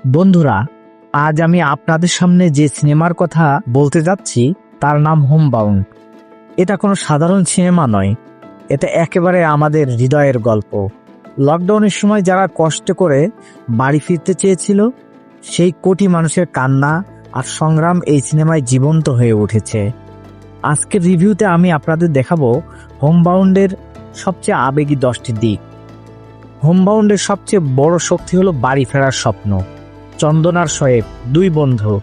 বন্ধুরা, আজ আমি আপনাদের সামনে যে সিনেমার কথা বলতে যাচ্ছি তার নাম হোমবাউন্ড। এটা কোনো সাধারণ সিনেমা নয়, এটা একেবারে আমাদের হৃদয়ের গল্প। লকডাউনের সময় যারা কষ্ট করে বাড়ি ফিরতে চেয়েছিল, সেই কোটি মানুষের কান্না আর সংগ্রাম এই সিনেমায় জীবন্ত হয়ে উঠেছে। আজকের রিভিউতে আমি আপনাদের দেখাবো হোমবাউন্ডের সবচেয়ে আবেগী 10টি দিক। হোমবাউন্ডের সবচেয়ে বড় শক্তি হলো বাড়ি ফেরার স্বপ্ন। চন্দন আর শোয়েব, দুই বন্ধু,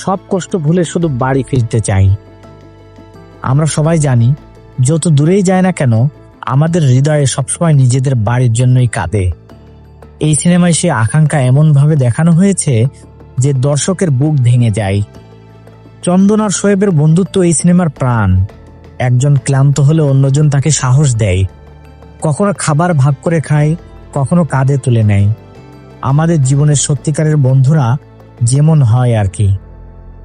সব কষ্ট ভুলে শুধু বাড়ি ফিরতে চাই। আমরা সবাই জানি, যত দূরেই যায় না কেন, আমাদের হৃদয়ে সবসময় নিজেদের বাড়ির জন্যই কাঁদে। এই সিনেমায় সে আকাঙ্ক্ষা এমনভাবে দেখানো হয়েছে যে দর্শকের বুক ভেঙে যায়। চন্দন আর শোয়েবের বন্ধুত্ব এই সিনেমার প্রাণ। একজন ক্লান্ত হলে অন্যজন তাকে সাহস দেয়, কখনো খাবার ভাগ করে খায়, কখনো কাঁধে তুলে নেয়। আমাদের জীবনের সত্যিকারের বন্ধুরা যেমন হয় আর কি,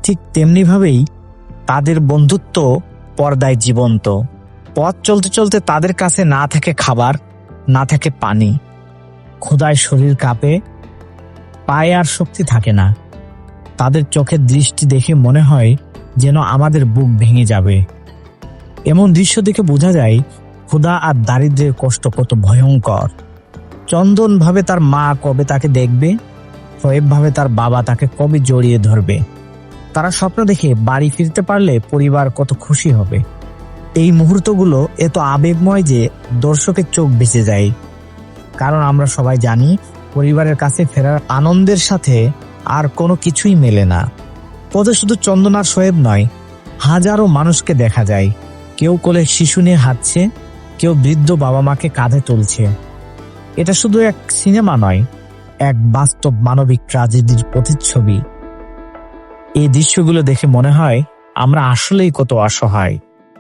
ঠিক তেমনি ভাবেই তাদের বন্ধুত্ব পর্দায় জীবন্ত। পথ চলতে চলতে তাদের কাছে না থাকে খাবার, না থাকে পানি, ক্ষুধায় শরীর কাঁপে, পায়ে আর শক্তি থাকে না। তাদের চোখের দৃষ্টি দেখে মনে হয় যেন আমাদের বুক ভেঙে যাবে। এমন দৃশ্য দেখে বোঝা যায় ক্ষুধা আর দারিদ্র্যের কষ্ট কত ভয়ঙ্কর। চন্দন ভাবে তার মা কবে তাকে দেখবে, শোয়েব ভাবে তার বাবা তাকে কবে জড়িয়ে ধরবে। তারা স্বপ্ন দেখে বাড়ি ফিরতে পারলে পরিবার কত খুশি হবে। এই মুহূর্তগুলো এত আবেগময় যে দর্শকের চোখ ভেসে যায়, কারণ আমরা সবাই জানি পরিবারের কাছে ফেরার আনন্দের সাথে আর কোনো কিছুই মেলে না। পথে শুধু চন্দন আর শোয়েব নয়, হাজারো মানুষকে দেখা যায়। কেউ কোলে শিশু নিয়ে হাঁটছে, কেউ বৃদ্ধ বাবা মাকে কাঁধে তুলছে। এটা শুধু এক সিনেমা নয়, এক বাস্তব মানবিক ট্র্যাজেডির প্রতিচ্ছবি। এই দৃশ্যগুলো দেখে মনে হয় আমরা আসলেই কত অসহায়।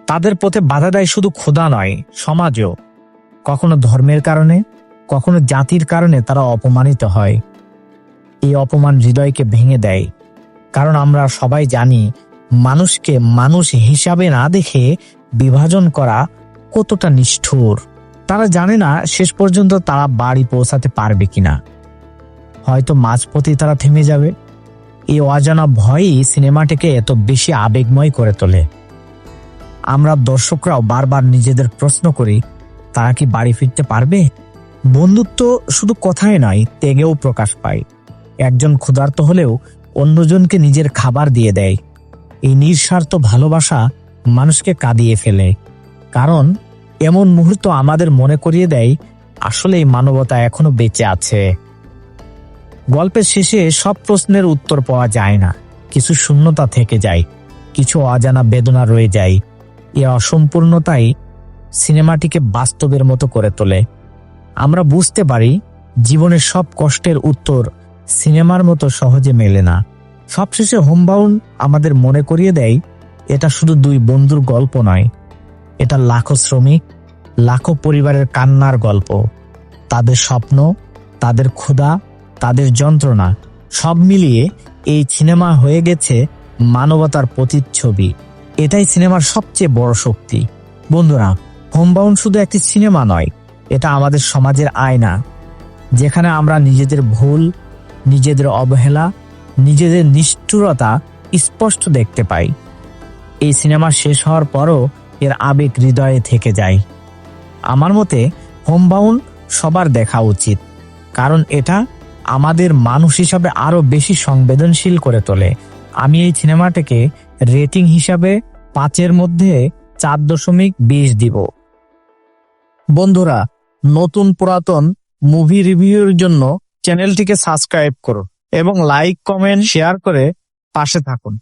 তাদের পথে বাধা দেয় শুধু ক্ষুধা নয়, সমাজও। কখনো ধর্মের কারণে, কখনো জাতির কারণে তারা অপমানিত হয়। এই অপমান হৃদয়কে ভেঙে দেয়, কারণ আমরা সবাই জানি মানুষকে মানুষ হিসাবে না দেখে বিভাজন করা কতটা নিষ্ঠুর। তারা জানে না শেষ পর্যন্ত তারা বাড়ি পৌঁছাতে পারবে কিনা, হয়তো মাঝপথেই তারা থেমে যাবে। এই অজানা ভয়ই সিনেমাটিকে এত বেশি আবেগময় করে তোলে। আমরা দর্শকরাও বারবার নিজেদের প্রশ্ন করি, তারা কি বাড়ি ফিরতে পারবে? বন্ধুত্ব শুধু কথায় নয়, ত্যাগেও প্রকাশ পায়। একজন ক্ষুধার্ত হলেও অন্যজনকে নিজের খাবার দিয়ে দেয়। এই নিঃস্বার্থ ভালোবাসা মানুষকে কাঁদিয়ে ফেলে, কারণ এমন মুহূর্ত আমাদের মনে করিয়ে দেয় আসলে এই মানবতা এখনো বেঁচে আছে। গল্পের শেষে সব প্রশ্নের উত্তর পাওয়া যায় না, কিছু শূন্যতা থেকে যায়, কিছু অজানা বেদনা রয়ে যায়। এই অসম্পূর্ণতাই সিনেমাটিকে বাস্তবের মতো করে তোলে। আমরা বুঝতে পারি জীবনের সব কষ্টের উত্তর সিনেমার মতো সহজে মেলে না। সবশেষে হোমবাউন্ড আমাদের মনে করিয়ে দেয় এটা শুধু দুই বন্ধুর গল্প নয়, এটা লাখো শ্রমিক, লাখো পরিবারের কান্নার গল্প। তাদের স্বপ্ন, তাদের ক্ষুধা, তাদের যন্ত্রণা, সব মিলিয়ে এই সিনেমা হয়ে গেছে মানবতার প্রতিচ্ছবি। এটাই সিনেমার সবচেয়ে বড় শক্তি। বন্ধুরা, হোমবাউন্ড শুধু একটি সিনেমা নয়, এটা আমাদের সমাজের আয়না, যেখানে আমরা নিজেদের ভুল, নিজেদের অবহেলা, নিজেদের নিষ্ঠুরতা স্পষ্ট দেখতে পাই। এই সিনেমা শেষ হওয়ার পরও এর আবেগ হৃদয়ে থেকে যায়। আমার মতে হোমবাউন্ড সবার দেখা উচিত, কারণ এটা আমাদের মানুষ হিসাবে আরো বেশি সংবেদনশীল করে তোলে। আমি এই সিনেমাটাকে রেটিং হিসাবে 5-এর মধ্যে 4.20 দিব। বন্ধুরা, নতুন পুরাতন মুভি রিভিউর জন্য চ্যানেলটিকে সাবস্ক্রাইব করুন এবং লাইক, কমেন্ট, শেয়ার করে পাশে থাকুন।